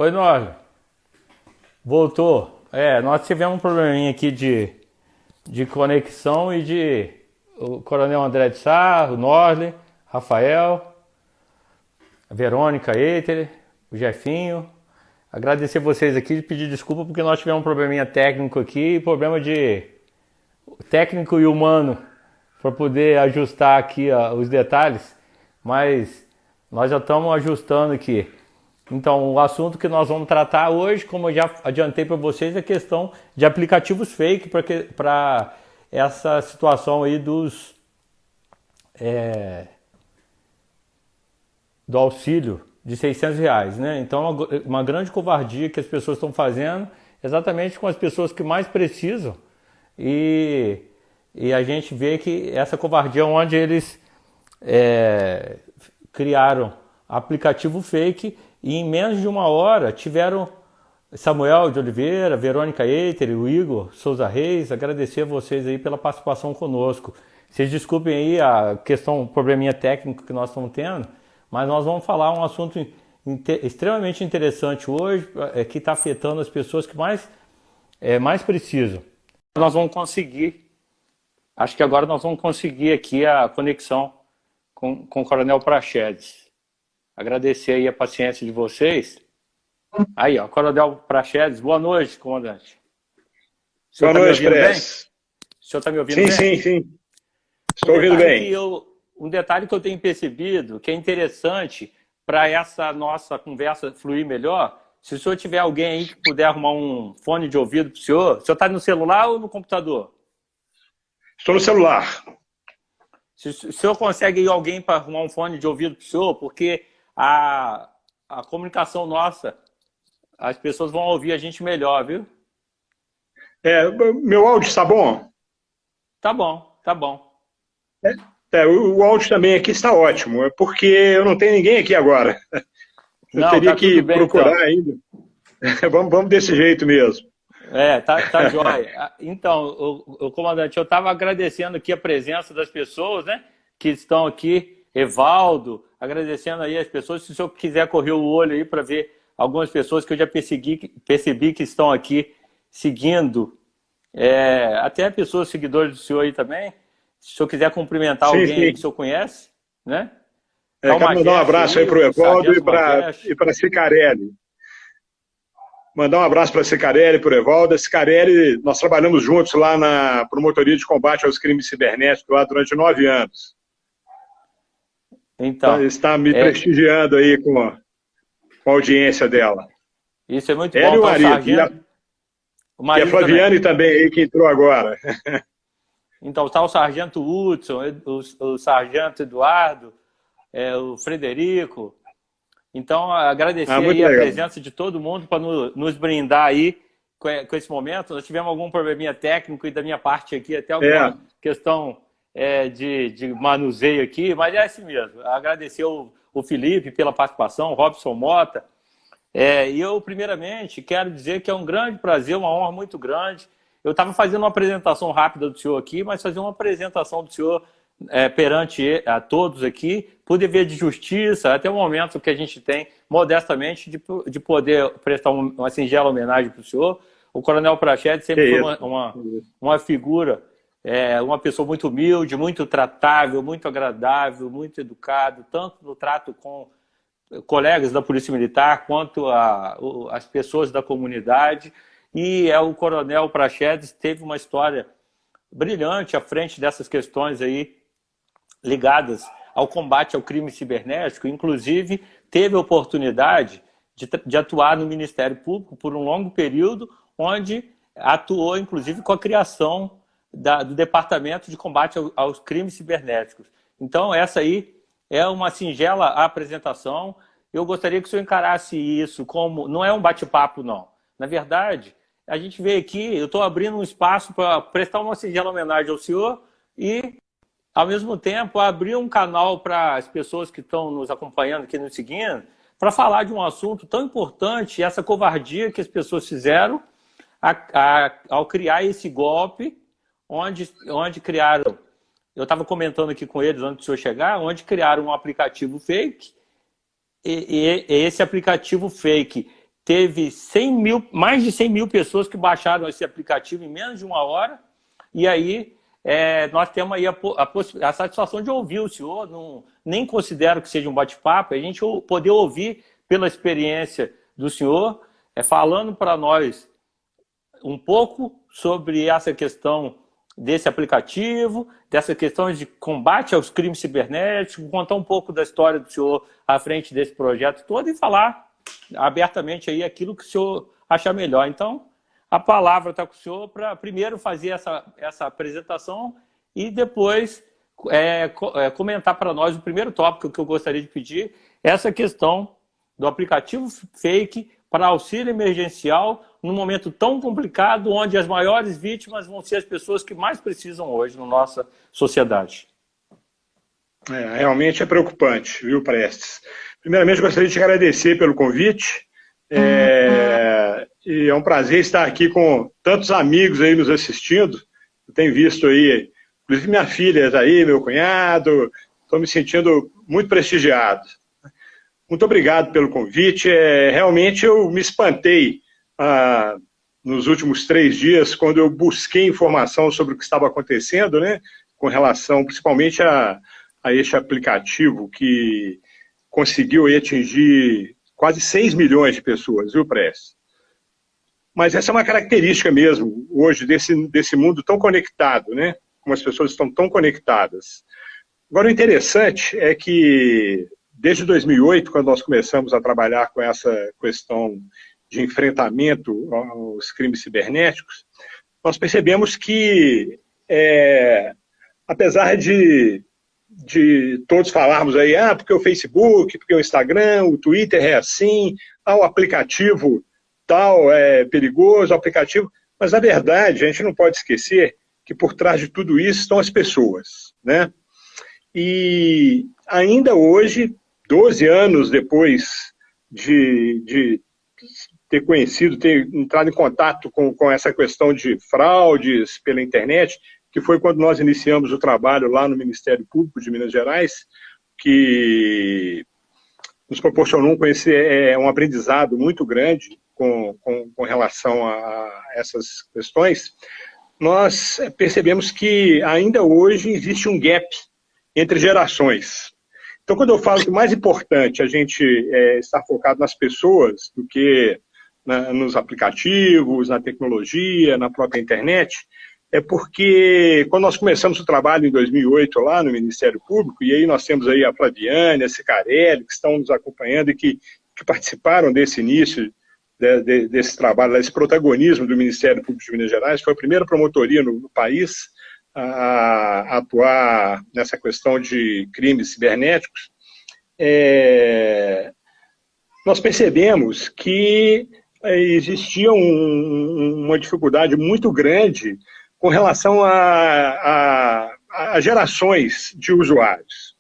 Oi, Norli. Voltou. Nós tivemos um probleminha aqui de conexão e de o Coronel André de Sá, o Norli, Rafael, a Verônica Eiter, o Jefinho. Agradecer vocês aqui e pedir desculpa porque nós tivemos um probleminha técnico aqui, problema de técnico e humano para poder ajustar aqui os detalhes, mas nós já estamos ajustando aqui. Então, o assunto que nós vamos tratar hoje, como eu já adiantei para vocês, é a questão de aplicativos fake para essa situação aí do auxílio de R$ 600, né? Então, é uma grande covardia que as pessoas estão fazendo, exatamente com as pessoas que mais precisam, e a gente vê que essa covardia é onde eles criaram aplicativo fake e em menos de uma hora tiveram Samuel de Oliveira, Verônica Eiter e o Igor Souza Reis. Agradecer a vocês aí pela participação conosco. Vocês desculpem aí a questão, probleminha técnico que nós estamos tendo, mas nós vamos falar um assunto extremamente interessante hoje, que está afetando as pessoas que mais precisam. Nós vamos conseguir, acho que agora nós vamos conseguir aqui a conexão com o Coronel Praxedes. Agradecer aí a paciência de vocês. Aí, ó, Coronel Praxedes, boa noite, comandante. Boa noite, Press. O senhor está me ouvindo bem? Sim. Estou ouvindo bem. Um detalhe que eu tenho percebido, que é interessante para essa nossa conversa fluir melhor, se o senhor tiver alguém aí que puder arrumar um fone de ouvido para o senhor está no celular ou no computador? Estou no celular. Se o senhor consegue ir alguém para arrumar um fone de ouvido para o senhor, porque a comunicação nossa, as pessoas vão ouvir a gente melhor, viu? Meu áudio está bom? Tá bom. O áudio também aqui está ótimo, porque eu não tenho ninguém aqui agora. Eu teria que procurar ainda. Vamos desse jeito mesmo. Tá jóia. Então, o comandante, eu estava agradecendo aqui a presença das pessoas, né, que estão aqui. Evaldo, agradecendo aí as pessoas. Se o senhor quiser correr o olho aí para ver algumas pessoas que eu já percebi que estão aqui seguindo, até pessoas seguidores do senhor aí também. Se o senhor quiser cumprimentar alguém aí que o senhor conhece, né? Quero mandar um abraço aí para o Evaldo e para a Cicarelli. Mandar um abraço para a Cicarelli, para o Evaldo. A Cicarelli, nós trabalhamos juntos lá na Promotoria de Combate aos Crimes Cibernéticos lá durante 9 anos. Então, está me prestigiando aí com a audiência dela. Isso é muito bom. E o marido. E a Flaviane também aí, que entrou agora. Então, está o Sargento Hudson, o Sargento Eduardo, o Frederico. Então, agradecer aí a presença de todo mundo para nos brindar aí com esse momento. Nós tivemos algum probleminha técnico e da minha parte aqui, até alguma questão de manuseio aqui, mas é assim mesmo. Agradecer o Felipe pela participação, o Robson Mota. E eu, primeiramente, quero dizer que é um grande prazer, uma honra muito grande. Eu estava fazendo uma apresentação rápida do senhor aqui, mas fazer uma apresentação do senhor perante a todos aqui, por dever de justiça, até o momento que a gente tem, modestamente, de poder prestar uma singela homenagem para o senhor. O Coronel Praxedes sempre foi uma figura, uma pessoa muito humilde, muito tratável, muito agradável, muito educado, tanto no trato com colegas da Polícia Militar, quanto as pessoas da comunidade. E o Coronel Praxedes teve uma história brilhante à frente dessas questões aí ligadas ao combate ao crime cibernético. Inclusive, teve a oportunidade de atuar no Ministério Público por um longo período, onde atuou, inclusive, com a criação do Departamento de Combate aos Crimes Cibernéticos. Então, essa aí é uma singela apresentação. Eu gostaria que o senhor encarasse isso como... Não é um bate-papo, não. Na verdade, a gente veio aqui, eu estou abrindo um espaço para prestar uma singela homenagem ao senhor e, ao mesmo tempo, abrir um canal para as pessoas que estão nos acompanhando aqui, nos seguindo, para falar de um assunto tão importante, essa covardia que as pessoas fizeram ao criar esse golpe, onde criaram... Eu estava comentando aqui com eles antes do senhor chegar, onde criaram um aplicativo fake, e esse aplicativo fake teve mais de 100 mil pessoas que baixaram esse aplicativo em menos de 1 hora, e aí nós temos aí a satisfação de ouvir o senhor, nem considero que seja um bate-papo, a gente poder ouvir pela experiência do senhor, falando para nós um pouco sobre essa questão desse aplicativo, dessa questão de combate aos crimes cibernéticos, contar um pouco da história do senhor à frente desse projeto todo e falar abertamente aí aquilo que o senhor achar melhor. Então, a palavra está com o senhor para primeiro fazer essa apresentação e depois comentar para nós o primeiro tópico que eu gostaria de pedir, essa questão do aplicativo fake para auxílio emergencial num momento tão complicado, onde as maiores vítimas vão ser as pessoas que mais precisam hoje na nossa sociedade. Realmente é preocupante, viu, Prestes? Primeiramente, gostaria de te agradecer pelo convite. E é um prazer estar aqui com tantos amigos aí nos assistindo. Eu tenho visto aí, inclusive minha filha está aí, meu cunhado. Estou me sentindo muito prestigiado. Muito obrigado pelo convite. Realmente eu me espantei nos últimos 3 dias, quando eu busquei informação sobre o que estava acontecendo, né, com relação principalmente a este aplicativo que conseguiu aí atingir quase 6 milhões de pessoas, viu, Prestes? Mas essa é uma característica mesmo, hoje, desse mundo tão conectado, né? Como as pessoas estão tão conectadas. Agora, o interessante é que, desde 2008, quando nós começamos a trabalhar com essa questão de enfrentamento aos crimes cibernéticos, nós percebemos que, apesar de todos falarmos aí, porque o Facebook, porque o Instagram, o Twitter é assim, o aplicativo tal é perigoso, o aplicativo... Mas, na verdade, a gente não pode esquecer que por trás de tudo isso estão as pessoas, né? E ainda hoje, 12 anos depois de ter conhecido, ter entrado em contato com essa questão de fraudes pela internet, que foi quando nós iniciamos o trabalho lá no Ministério Público de Minas Gerais, que nos proporcionou um aprendizado muito grande com relação a essas questões. Nós percebemos que ainda hoje existe um gap entre gerações. Então, quando eu falo que o mais importante a gente estar focado nas pessoas do que nos aplicativos, na tecnologia, na própria internet, é porque quando nós começamos o trabalho em 2008 lá no Ministério Público, e aí nós temos aí a Flaviane, a Cicarelli, que estão nos acompanhando e que participaram desse início, desse trabalho, desse protagonismo do Ministério Público de Minas Gerais, foi a primeira promotoria no país a atuar nessa questão de crimes cibernéticos. Nós percebemos que existia uma dificuldade muito grande com relação a gerações de usuários.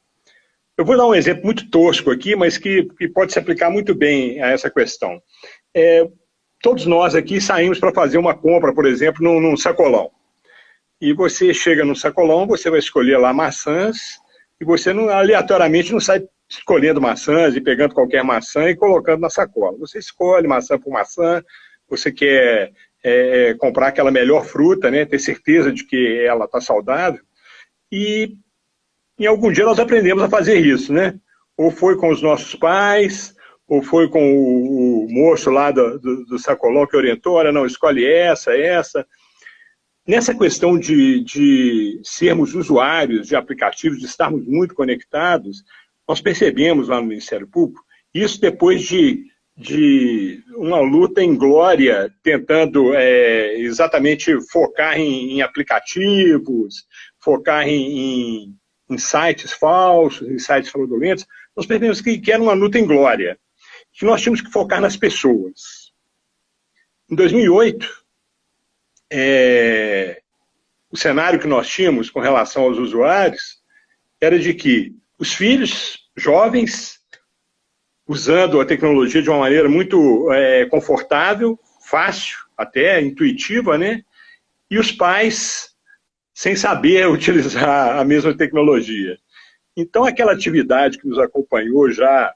Eu vou dar um exemplo muito tosco aqui, mas que pode se aplicar muito bem a essa questão. Todos nós aqui saímos para fazer uma compra, por exemplo, num sacolão. E você chega no sacolão, você vai escolher lá maçãs, e você aleatoriamente não sai escolhendo maçãs e pegando qualquer maçã e colocando na sacola. Você escolhe maçã por maçã, você quer comprar aquela melhor fruta, né, ter certeza de que ela está saudável, e em algum dia nós aprendemos a fazer isso, né? Ou foi com os nossos pais, ou foi com o moço lá do sacolão que orientou, olha, não, escolhe essa. Nessa questão de sermos usuários de aplicativos, de estarmos muito conectados, nós percebemos lá no Ministério Público, isso depois de uma luta em glória, tentando exatamente focar em aplicativos, focar em sites falsos, em sites fraudulentos, nós percebemos que era uma luta em glória, que nós tínhamos que focar nas pessoas. Em 2008, o cenário que nós tínhamos com relação aos usuários era de que os filhos jovens, usando a tecnologia de uma maneira muito confortável, fácil, até intuitiva, né? E os pais sem saber utilizar a mesma tecnologia. Então, aquela atividade que nos acompanhou já,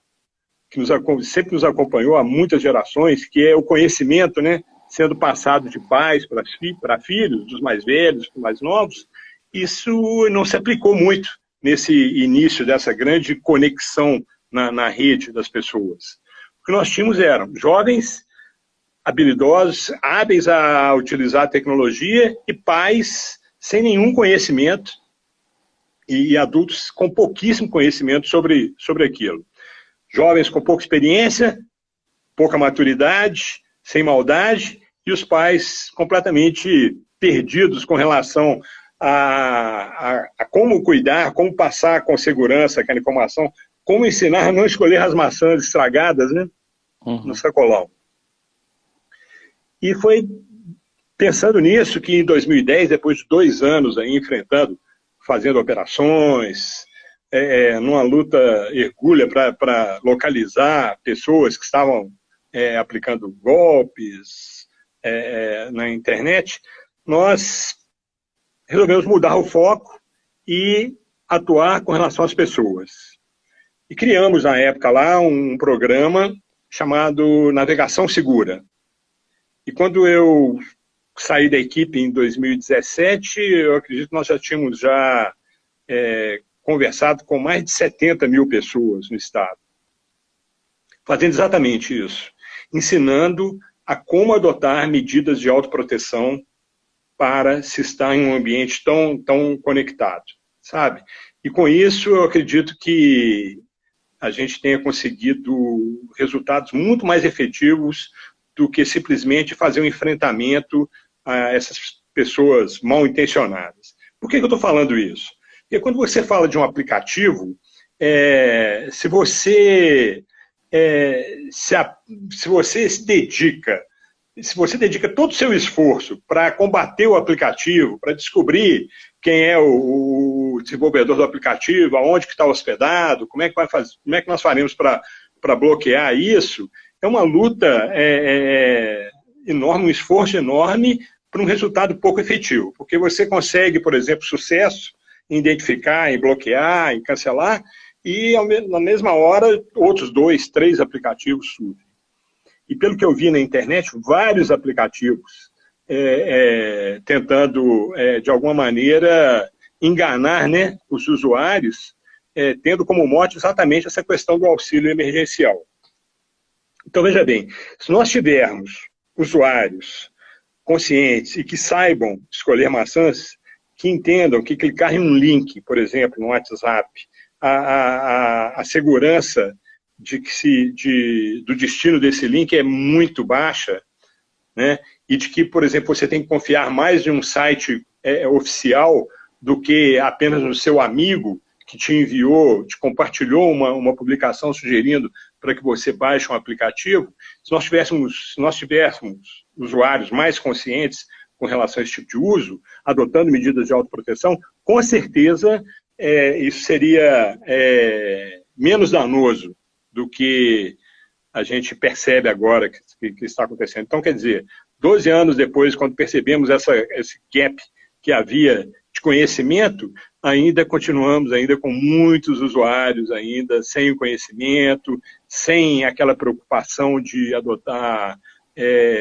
sempre nos acompanhou há muitas gerações, que é o conhecimento, né, sendo passado de pais para filhos, dos mais velhos, dos mais novos. Isso não se aplicou muito nesse início dessa grande conexão na rede das pessoas. O que nós tínhamos eram jovens habilidosos, hábeis a utilizar a tecnologia, e pais sem nenhum conhecimento, e adultos com pouquíssimo conhecimento sobre aquilo. Jovens com pouca experiência, pouca maturidade, sem maldade, e os pais completamente perdidos com relação a como cuidar, como passar com segurança aquela informação, como ensinar a não escolher as maçãs estragadas, né, no sacolão. E foi pensando nisso que em 2010, depois de 2 anos aí enfrentando, fazendo operações, numa luta hercúlea para localizar pessoas que estavam aplicando golpes na internet, nós resolvemos mudar o foco e atuar com relação às pessoas. E criamos, na época lá, um programa chamado Navegação Segura. E quando eu saí da equipe em 2017, eu acredito que nós já tínhamos conversado com mais de 70 mil pessoas no estado, fazendo exatamente isso, ensinando a como adotar medidas de autoproteção para se estar em um ambiente tão conectado, sabe? E com isso eu acredito que a gente tenha conseguido resultados muito mais efetivos do que simplesmente fazer um enfrentamento a essas pessoas mal intencionadas. Por que eu estou falando isso? Porque quando você fala de um aplicativo, se você se dedica todo o seu esforço para combater o aplicativo, para descobrir quem é o desenvolvedor do aplicativo, aonde que está hospedado, como é que nós faremos para bloquear isso, é uma luta enorme, um esforço enorme para um resultado pouco efetivo, porque você consegue, por exemplo, sucesso em identificar, em bloquear, em cancelar, e na mesma hora outros 2, 3 aplicativos surgem. E pelo que eu vi na internet, vários aplicativos tentando, de alguma maneira, enganar, né, os usuários, tendo como mote exatamente essa questão do auxílio emergencial. Então, veja bem, se nós tivermos usuários conscientes e que saibam escolher maçãs, que entendam que clicar em um link, por exemplo, no WhatsApp, a segurança do destino desse link é muito baixa, né? E de que, por exemplo, você tem que confiar mais em um site oficial do que apenas no seu amigo que te enviou, te compartilhou uma publicação sugerindo para que você baixe um aplicativo. Se nós tivéssemos usuários mais conscientes com relação a esse tipo de uso, adotando medidas de autoproteção, com certeza isso seria menos danoso do que a gente percebe agora que está acontecendo. Então, quer dizer, 12 anos depois, quando percebemos esse gap que havia de conhecimento, ainda continuamos com muitos usuários ainda sem o conhecimento, sem aquela preocupação de adotar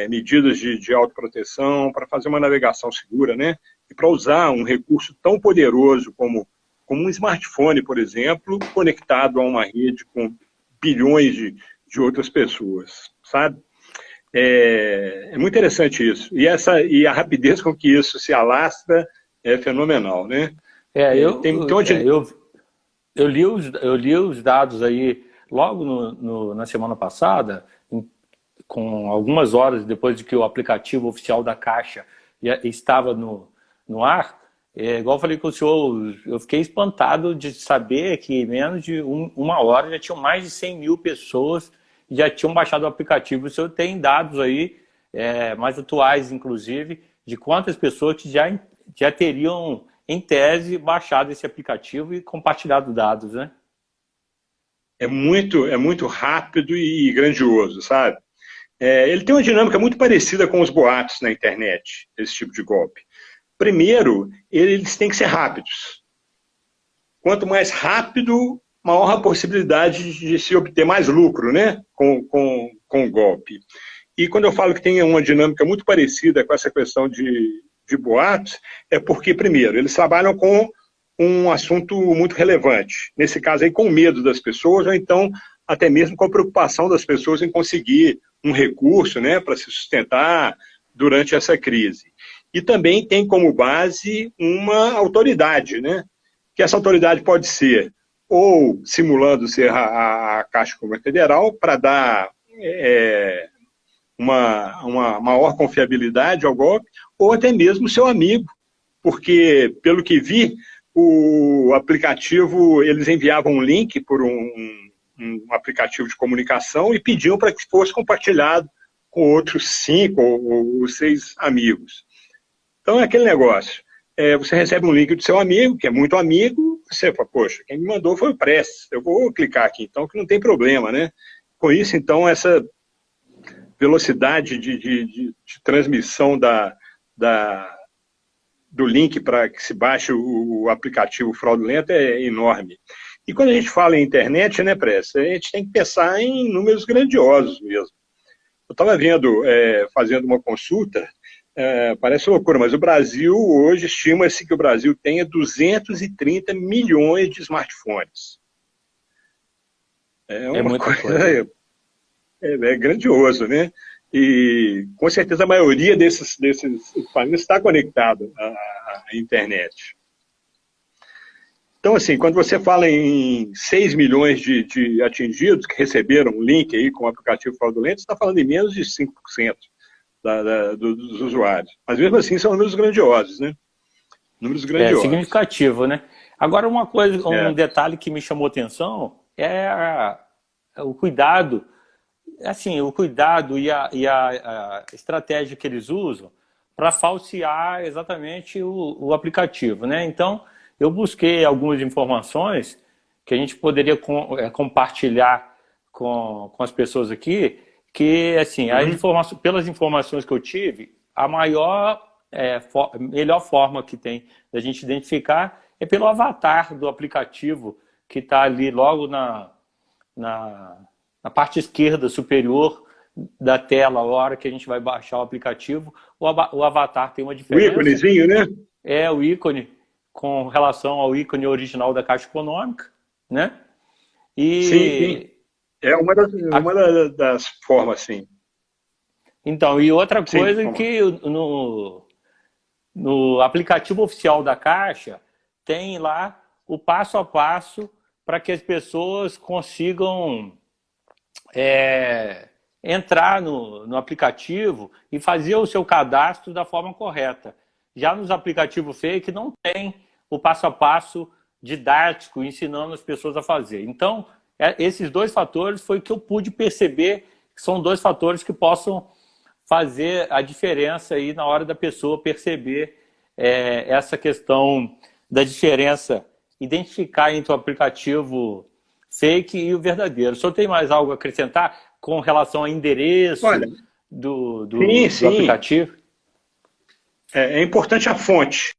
medidas de autoproteção para fazer uma navegação segura, né? E para usar um recurso tão poderoso como um smartphone, por exemplo, conectado a uma rede com bilhões de outras pessoas, sabe? É muito interessante isso. E a rapidez com que isso se alastra é fenomenal, né? Eu li os dados aí logo na semana passada, com algumas horas depois de que o aplicativo oficial da Caixa estava no ar. Igual eu falei com o senhor, eu fiquei espantado de saber que em menos de uma hora já tinham mais de 100 mil pessoas que já tinham baixado o aplicativo. O senhor tem dados aí, mais atuais inclusive, de quantas pessoas que já teriam, em tese, baixado esse aplicativo e compartilhado dados, né? É muito rápido e grandioso, sabe? Ele tem uma dinâmica muito parecida com os boatos na internet, esse tipo de golpe. Primeiro, eles têm que ser rápidos. Quanto mais rápido maior a possibilidade de se obter mais lucro, né, com o golpe. E quando eu falo que tem uma dinâmica muito parecida com essa questão de boatos, é porque, primeiro, eles trabalham com um assunto muito relevante, nesse caso aí com medo das pessoas, ou então até mesmo com a preocupação das pessoas em conseguir um recurso, né, para se sustentar durante essa crise. E também tem como base uma autoridade, né, que essa autoridade pode ser ou simulando ser a Caixa Econômica Federal para dar uma maior confiabilidade ao golpe, ou até mesmo seu amigo, porque, pelo que vi, o aplicativo, eles enviavam um link por um aplicativo de comunicação e pediam para que fosse compartilhado com outros 5 ou 6 amigos. Então é aquele negócio, você recebe um link do seu amigo, que é muito amigo, você fala, poxa, quem me mandou foi o Prestes, eu vou clicar aqui, então que não tem problema, né? Com isso, então, essa velocidade de transmissão do link para que se baixe o aplicativo fraudulento é enorme. E quando a gente fala em internet, né, Prestes, a gente tem que pensar em números grandiosos mesmo. Eu estava vendo, fazendo uma consulta, parece loucura, mas o Brasil, hoje, estima-se que o Brasil tenha 230 milhões de smartphones. É uma coisa. É grandioso, né? E, com certeza, a maioria desses equipamentos está conectado à internet. Então, assim, quando você fala em 6 milhões de atingidos que receberam um link aí com o aplicativo fraudulento, você está falando em menos de 5% dos usuários. Mas, mesmo assim, são números grandiosos, né? Números grandiosos. É significativo, né? Agora, uma coisa, um detalhe que me chamou a atenção é o cuidado, assim, o cuidado e a estratégia que eles usam para falsear exatamente o aplicativo, né? Então, eu busquei algumas informações que a gente poderia compartilhar com as pessoas aqui, que, assim, pelas informações que eu tive, a melhor forma que tem da gente identificar é pelo avatar do aplicativo, que está ali logo na parte esquerda superior da tela, a hora que a gente vai baixar o aplicativo, o avatar tem uma diferença. O íconezinho, né? É, o ícone com relação ao ícone original da Caixa Econômica, né? E sim. É uma das formas, sim. Então, e outra coisa que no aplicativo oficial da Caixa tem lá o passo a passo para que as pessoas consigam entrar no aplicativo e fazer o seu cadastro da forma correta. Já nos aplicativos fake não tem o passo a passo didático ensinando as pessoas a fazer. Então, esses 2 fatores foi que eu pude perceber que são 2 fatores que possam fazer a diferença aí na hora da pessoa perceber essa questão da diferença, identificar entre o aplicativo fake e o verdadeiro. O senhor tem mais algo a acrescentar com relação ao endereço do aplicativo? É importante a fonte.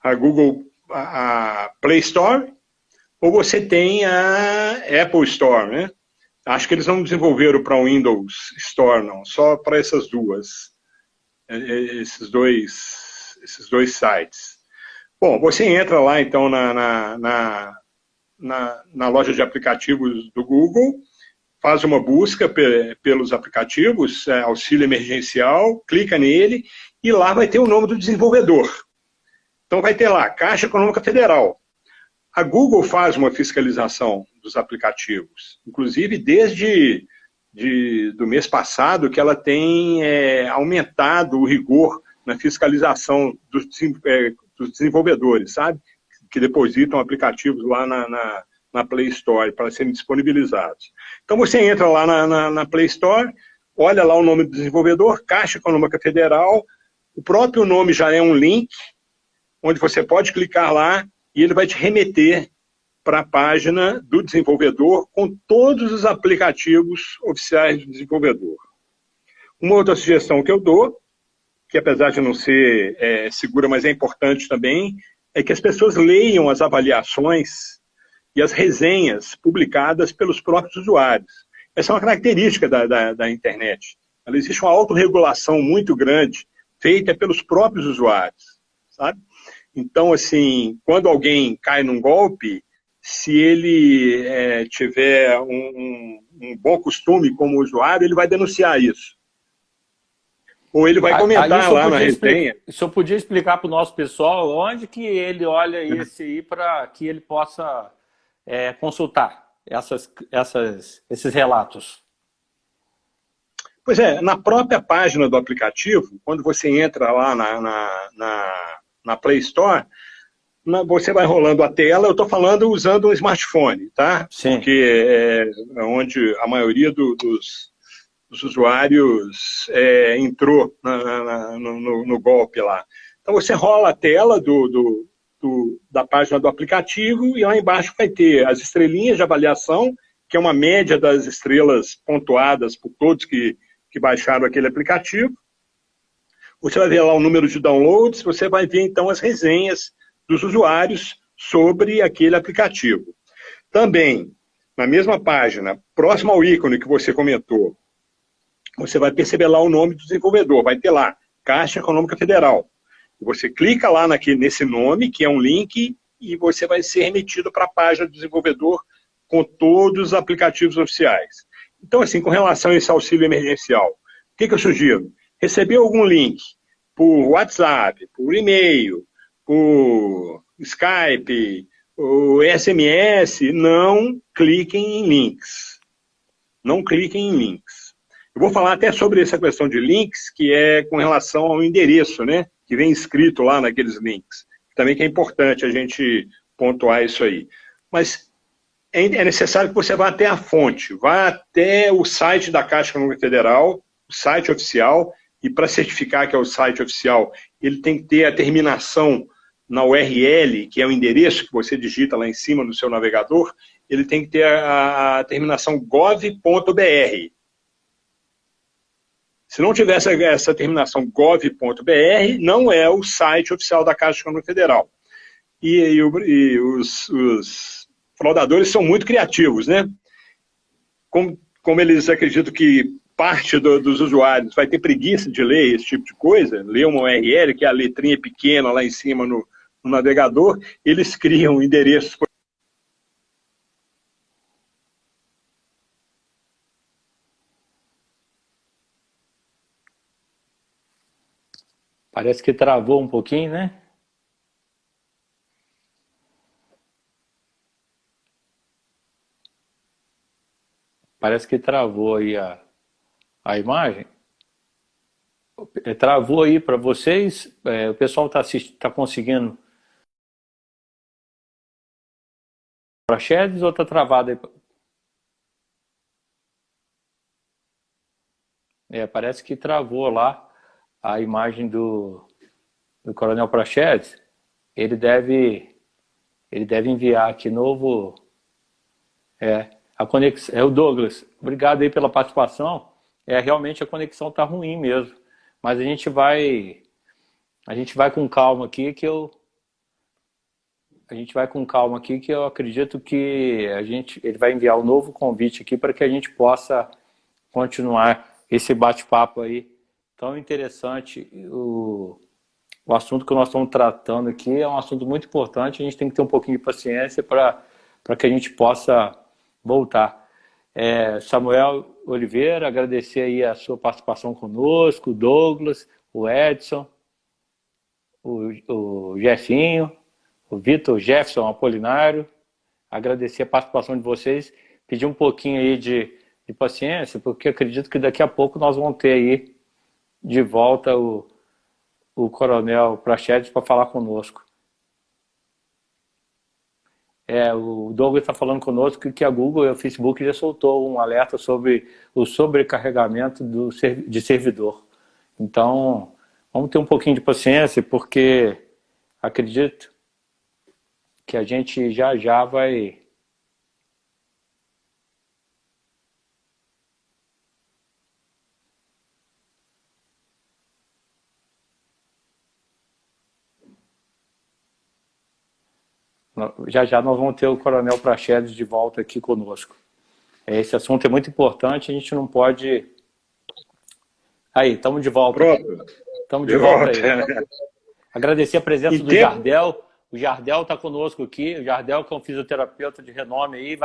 A Google, a Play Store, ou você tem a Apple Store, né? Acho que eles não desenvolveram para o Windows Store, não, só para essas duas, esses dois sites. Bom, você entra lá, então, na loja de aplicativos do Google, faz uma busca pelos aplicativos, auxílio emergencial, clica nele, e lá vai ter o nome do desenvolvedor. Então vai ter lá, Caixa Econômica Federal. A Google faz uma fiscalização dos aplicativos, inclusive desde do mês passado, que ela tem aumentado o rigor na fiscalização dos desenvolvedores, sabe? Que depositam aplicativos lá na Play Store para serem disponibilizados. Então você entra lá na Play Store, olha lá o nome do desenvolvedor, Caixa Econômica Federal, o próprio nome já é um link, onde você pode clicar lá e ele vai te remeter para a página do desenvolvedor com todos os aplicativos oficiais do desenvolvedor. Uma outra sugestão que eu dou que apesar de não ser segura, mas é importante também, é que as pessoas leiam as avaliações e as resenhas publicadas pelos próprios usuários. Essa é uma característica da internet. Ela existe uma autorregulação muito grande, feita pelos próprios usuários, sabe? Então, assim, quando alguém cai num golpe, se ele tiver um bom costume como usuário, ele vai denunciar isso. Ou ele vai comentar lá na resenha. O senhor podia explicar para o nosso pessoal onde que ele olha esse aí para que ele possa consultar esses relatos? Pois é, na própria página do aplicativo, quando você entra lá na Play Store, você vai rolando a tela, eu estou falando usando um smartphone, tá? Sim. Porque é onde a maioria dos usuários entrou no golpe lá. Então você rola a tela da página do aplicativo e lá embaixo vai ter as estrelinhas de avaliação, que é uma média das estrelas pontuadas por todos que baixaram aquele aplicativo. Você vai ver lá o número de downloads, você vai ver então as resenhas dos usuários sobre aquele aplicativo. Também, na mesma página, próximo ao ícone que você comentou, você vai perceber lá o nome do desenvolvedor, vai ter lá, Caixa Econômica Federal. Você clica lá nesse nome, que é um link, e você vai ser remetido para a página do desenvolvedor com todos os aplicativos oficiais. Então, assim, com relação a esse auxílio emergencial, o que eu sugiro? Receber algum link por WhatsApp, por e-mail, por Skype, por SMS, não cliquem em links. Não cliquem em links. Eu vou falar até sobre essa questão de links, que é com relação ao endereço, né? Que vem escrito lá naqueles links. Também que é importante a gente pontuar isso aí. Mas é necessário que você vá até a fonte, vá até o site da Caixa Econômica Federal, o site oficial, e para certificar que é o site oficial, ele tem que ter a terminação na URL, que é o endereço que você digita lá em cima no seu navegador, ele tem que ter a terminação gov.br. Se não tiver essa terminação gov.br, não é o site oficial da Caixa Econômica Federal. E os fraudadores são muito criativos, né? Como eles acreditam que parte dos usuários vai ter preguiça de ler esse tipo de coisa, ler uma URL, que é a letrinha pequena lá em cima no navegador, eles criam endereços. Parece que travou um pouquinho, né? Parece que travou aí a imagem. Travou aí para vocês? O pessoal tá conseguindo para Sheds ou tá travado aí? Parece que travou lá a imagem do Coronel Prachedes. Ele deve enviar aqui novo. A conexão. O Douglas, obrigado aí pela participação. Realmente a conexão está ruim mesmo. Mas a gente vai com calma aqui que eu acredito que ele vai enviar um novo convite aqui para que a gente possa continuar esse bate-papo aí tão interessante. O assunto que nós estamos tratando aqui é um assunto muito importante, a gente tem que ter um pouquinho de paciência para que a gente possa voltar. Samuel Oliveira, agradecer aí a sua participação conosco, o Douglas, o Edson, o Jefinho, o Vitor Jefferson Apolinário, agradecer a participação de vocês, pedir um pouquinho aí de paciência, porque acredito que daqui a pouco nós vamos ter aí de volta o Coronel Prachedes para falar conosco. O Douglas está falando conosco que a Google e o Facebook já soltou um alerta sobre o sobrecarregamento de servidor. Então, vamos ter um pouquinho de paciência, porque acredito que a gente já vai... Já já nós vamos ter o Coronel Praxedes de volta aqui conosco. Esse assunto é muito importante, a gente não pode... Aí, estamos de volta. Pronto. Estamos de volta aí. Agradecer a presença do Jardel. O Jardel está conosco aqui. O Jardel, que é um fisioterapeuta de renome aí,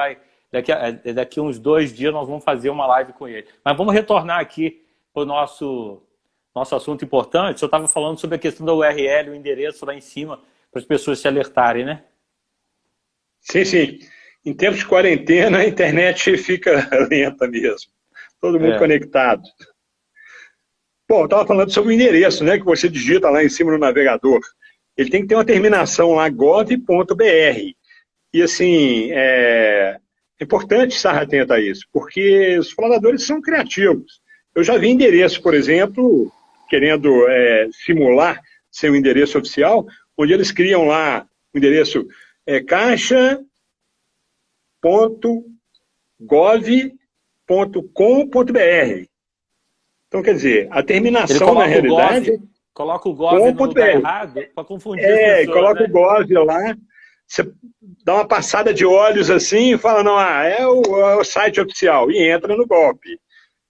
daqui uns 2 dias nós vamos fazer uma live com ele. Mas vamos retornar aqui para o nosso assunto importante. O senhor estava falando sobre a questão da URL, o endereço lá em cima, para as pessoas se alertarem, né? Sim, sim. Em tempos de quarentena, a internet fica lenta mesmo. Todo mundo conectado. Bom, eu estava falando sobre o endereço, né, que você digita lá em cima no navegador. Ele tem que ter uma terminação lá, gov.br. E, assim, é importante estar atento a isso, porque os fraudadores são criativos. Eu já vi endereço, por exemplo, querendo simular ser um endereço oficial, onde eles criam lá o endereço caixa.gov.com.br. Então, quer dizer, a terminação, na realidade... Coloca o gov no lugar errado para confundir as pessoas, coloca, né? o gov lá, você dá uma passada de olhos assim e fala, não, é o site oficial, e entra no golpe.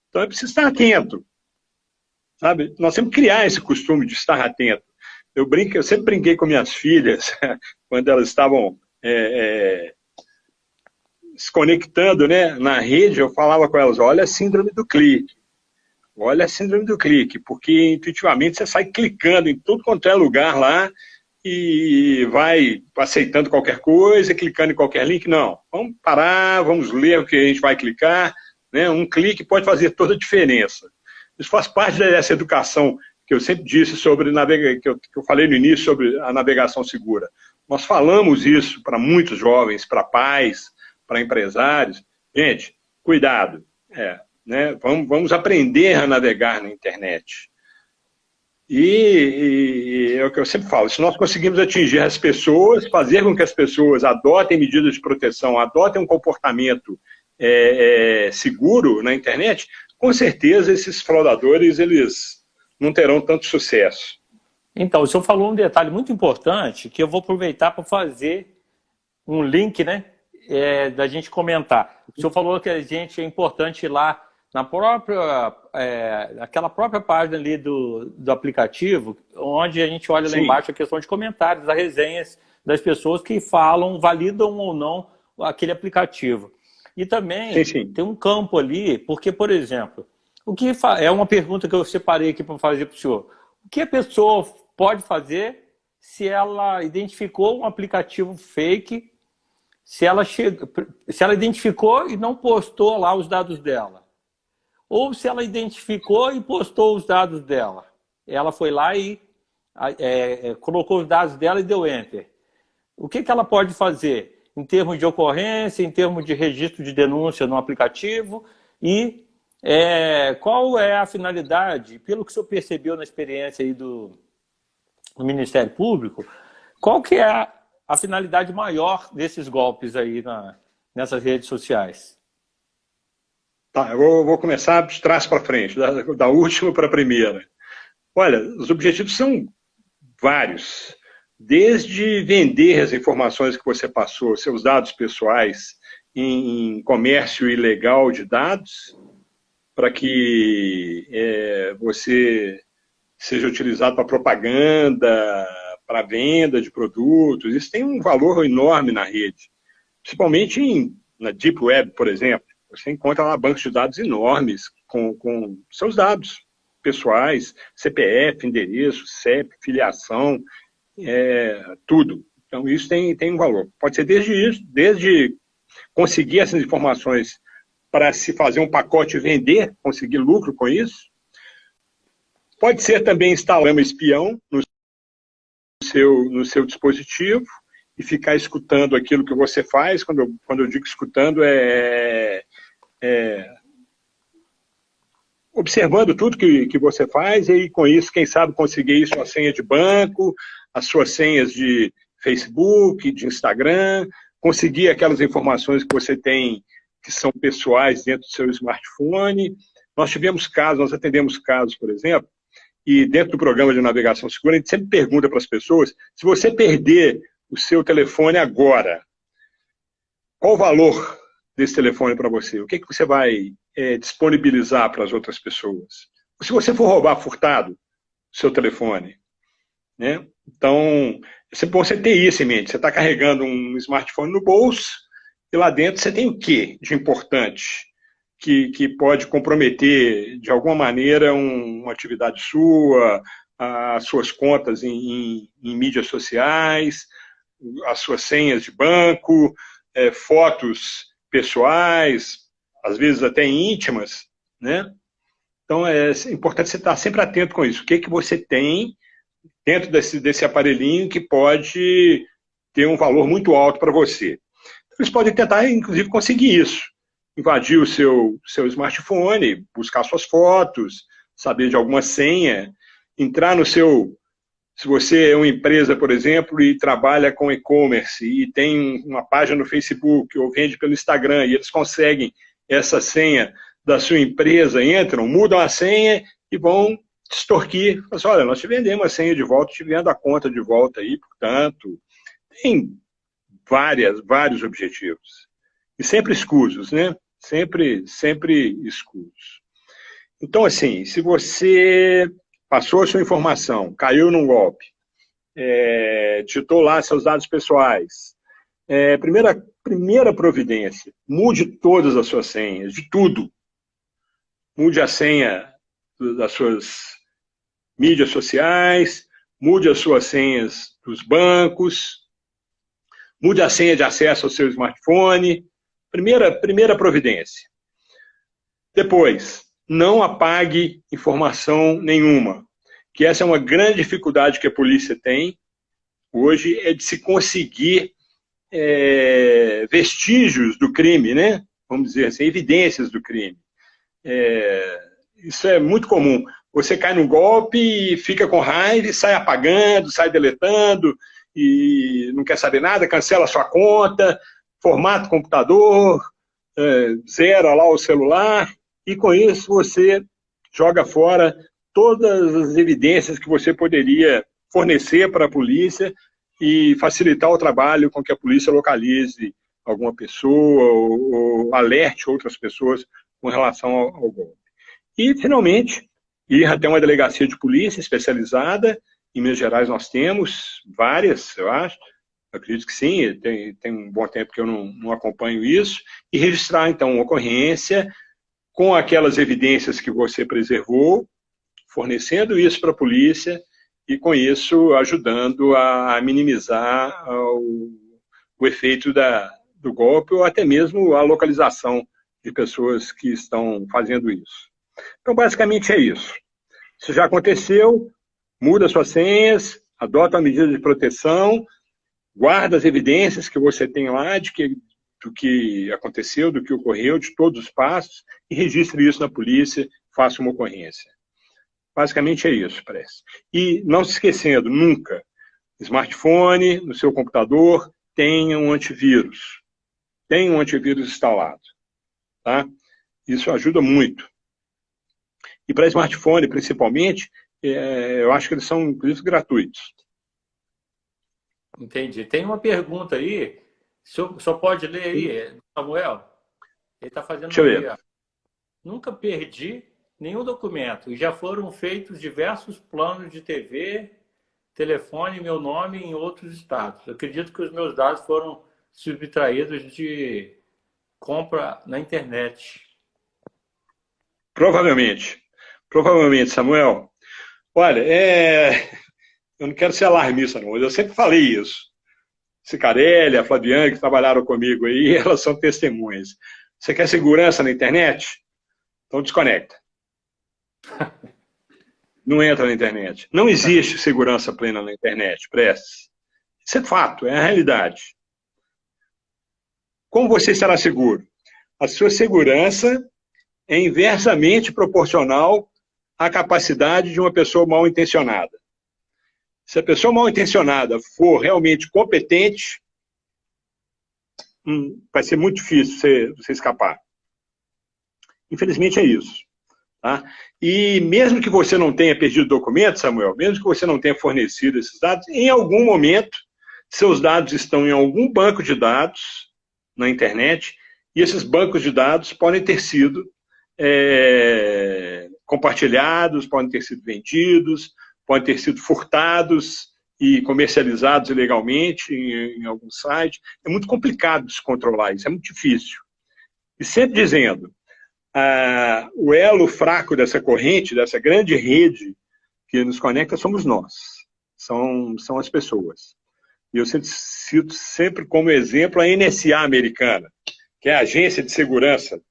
Então, é preciso estar atento, sabe? Nós temos que criar esse costume de estar atento. Eu sempre brinquei com minhas filhas, quando elas estavam se conectando, né, na rede, eu falava com elas, olha a síndrome do clique. Olha a síndrome do clique, porque intuitivamente você sai clicando em tudo quanto é lugar lá e vai aceitando qualquer coisa, clicando em qualquer link. Não, vamos parar, vamos ler o que a gente vai clicar, né? Um clique pode fazer toda a diferença. Isso faz parte dessa educação que eu sempre disse sobre que eu falei no início sobre a navegação segura. Nós falamos isso para muitos jovens, para pais, para empresários. Gente, cuidado, né? Vamos aprender a navegar na internet. E é o que eu sempre falo, se nós conseguimos atingir as pessoas, fazer com que as pessoas adotem medidas de proteção, adotem um comportamento seguro na internet, com certeza esses fraudadores eles não terão tanto sucesso. Então, o senhor falou um detalhe muito importante que eu vou aproveitar para fazer um link, né, da gente comentar. O senhor falou que a gente é importante ir lá na própria, aquela própria página ali do aplicativo, onde a gente olha lá embaixo a questão de comentários, as resenhas das pessoas que falam, validam ou não aquele aplicativo. E também tem um campo ali, porque, por exemplo, é uma pergunta que eu separei aqui para fazer para o senhor. O que a pessoa pode fazer se ela identificou um aplicativo fake, se ela identificou e não postou lá os dados dela? Ou se ela identificou e postou os dados dela. Ela foi lá e colocou os dados dela e deu Enter. O que ela pode fazer em termos de ocorrência, em termos de registro de denúncia no aplicativo? E qual é a finalidade, pelo que o senhor percebeu na experiência aí do Ministério Público, qual que é a finalidade maior desses golpes aí nessas redes sociais? Tá, eu vou começar de trás para frente, da última para a primeira. Olha, os objetivos são vários. Desde vender as informações que você passou, seus dados pessoais, em comércio ilegal de dados, para que você seja utilizado para propaganda, para venda de produtos. Isso tem um valor enorme na rede. Principalmente na Deep Web, por exemplo. Você encontra lá bancos de dados enormes com seus dados pessoais, CPF, endereço, CEP, filiação, tudo. Então, isso tem um valor. Pode ser desde conseguir essas informações para se fazer um pacote e vender, conseguir lucro com isso. Pode ser também instalar um espião no seu dispositivo e ficar escutando aquilo que você faz. Quando eu digo escutando, observando tudo que você faz, e com isso, quem sabe, conseguir sua senha de banco, as suas senhas de Facebook, de Instagram, conseguir aquelas informações que você tem que são pessoais dentro do seu smartphone. Nós atendemos casos, por exemplo, e dentro do programa de navegação segura, a gente sempre pergunta para as pessoas, se você perder o seu telefone agora, qual o valor desse telefone para você? O que você vai disponibilizar para as outras pessoas? Se você for roubar furtado o seu telefone, né? Então, é sempre bom você ter isso em mente. Você está carregando um smartphone no bolso e lá dentro você tem o quê de importante que pode comprometer, de alguma maneira, uma atividade sua, as suas contas em mídias sociais, as suas senhas de banco, fotos pessoais, às vezes até íntimas, né? Então, é importante você estar sempre atento com isso. O que você tem dentro desse aparelhinho que pode ter um valor muito alto para você. Eles podem tentar, inclusive, conseguir isso. Invadir o seu smartphone, buscar suas fotos, saber de alguma senha, entrar no seu... Se você é uma empresa, por exemplo, e trabalha com e-commerce e tem uma página no Facebook ou vende pelo Instagram e eles conseguem essa senha da sua empresa, entram, mudam a senha e vão te extorquir. Assim, olha, nós te vendemos a senha de volta, te vendo a conta de volta aí, portanto, tem vários objetivos. E sempre escusos, né? Sempre escusos. Então, assim, se você passou a sua informação, caiu num golpe, digitou lá seus dados pessoais, primeira providência, mude todas as suas senhas, de tudo. Mude a senha das suas mídias sociais, mude as suas senhas dos bancos, mude a senha de acesso ao seu smartphone. Primeira providência. Depois, não apague informação nenhuma, que essa é uma grande dificuldade que a polícia tem hoje, é de se conseguir vestígios do crime, né? Vamos dizer assim, evidências do crime. Isso é muito comum. Você cai no golpe e fica com raiva e sai apagando, sai deletando e não quer saber nada, cancela a sua conta, formata o computador, zera lá o celular e com isso você joga fora todas as evidências que você poderia fornecer para a polícia e facilitar o trabalho com que a polícia localize alguma pessoa ou alerte outras pessoas com relação ao golpe. E, finalmente, ir até uma delegacia de polícia especializada. Em Minas Gerais nós temos várias, eu acho. Eu acredito que sim, tem um bom tempo que eu não acompanho isso. E registrar, então, uma ocorrência com aquelas evidências que você preservou, fornecendo isso para a polícia e, com isso, ajudando a minimizar o efeito do golpe ou até mesmo a localização de pessoas que estão fazendo isso. Então, basicamente é isso. Se já aconteceu, muda suas senhas, adota a medida de proteção, guarda as evidências que você tem lá do que aconteceu, do que ocorreu, de todos os passos, e registre isso na polícia, faça uma ocorrência. Basicamente é isso, parece. E não se esquecendo, nunca, smartphone, no seu computador, tenha um antivírus. Tenha um antivírus instalado. Tá? Isso ajuda muito. E para smartphone, principalmente, eu acho que eles são, inclusive, gratuitos. Entendi. Tem uma pergunta aí, só pode ler aí, Samuel? Ele está fazendo Deixa eu ver. Nunca perdi nenhum documento e já foram feitos diversos planos de TV, telefone, meu nome em outros estados. Eu acredito que os meus dados foram subtraídos de compra na internet. Provavelmente, Samuel. Olha, eu não quero ser alarmista, não, mas eu sempre falei isso. Cicarelli, a Flaviane, que trabalharam comigo aí, elas são testemunhas. Você quer segurança na internet? Então desconecta. Não entra na internet. Não existe segurança plena na internet, preste. Isso é fato, é a realidade. Como você estará seguro? A sua segurança é inversamente proporcional à capacidade de uma pessoa mal intencionada. Se a pessoa mal intencionada for realmente competente, vai ser muito difícil você escapar. Infelizmente é isso. Tá? E mesmo que você não tenha perdido documentos, Samuel, mesmo que você não tenha fornecido esses dados, em algum momento seus dados estão em algum banco de dados na internet, e esses bancos de dados podem ter sido compartilhados, podem ter sido vendidos, podem ter sido furtados e comercializados ilegalmente em algum site. É muito complicado de se controlar isso, é muito difícil. E sempre dizendo, o elo fraco dessa corrente, dessa grande rede que nos conecta, somos nós, são as pessoas. E eu cito sempre como exemplo a NSA americana, que é a Agência de Segurança,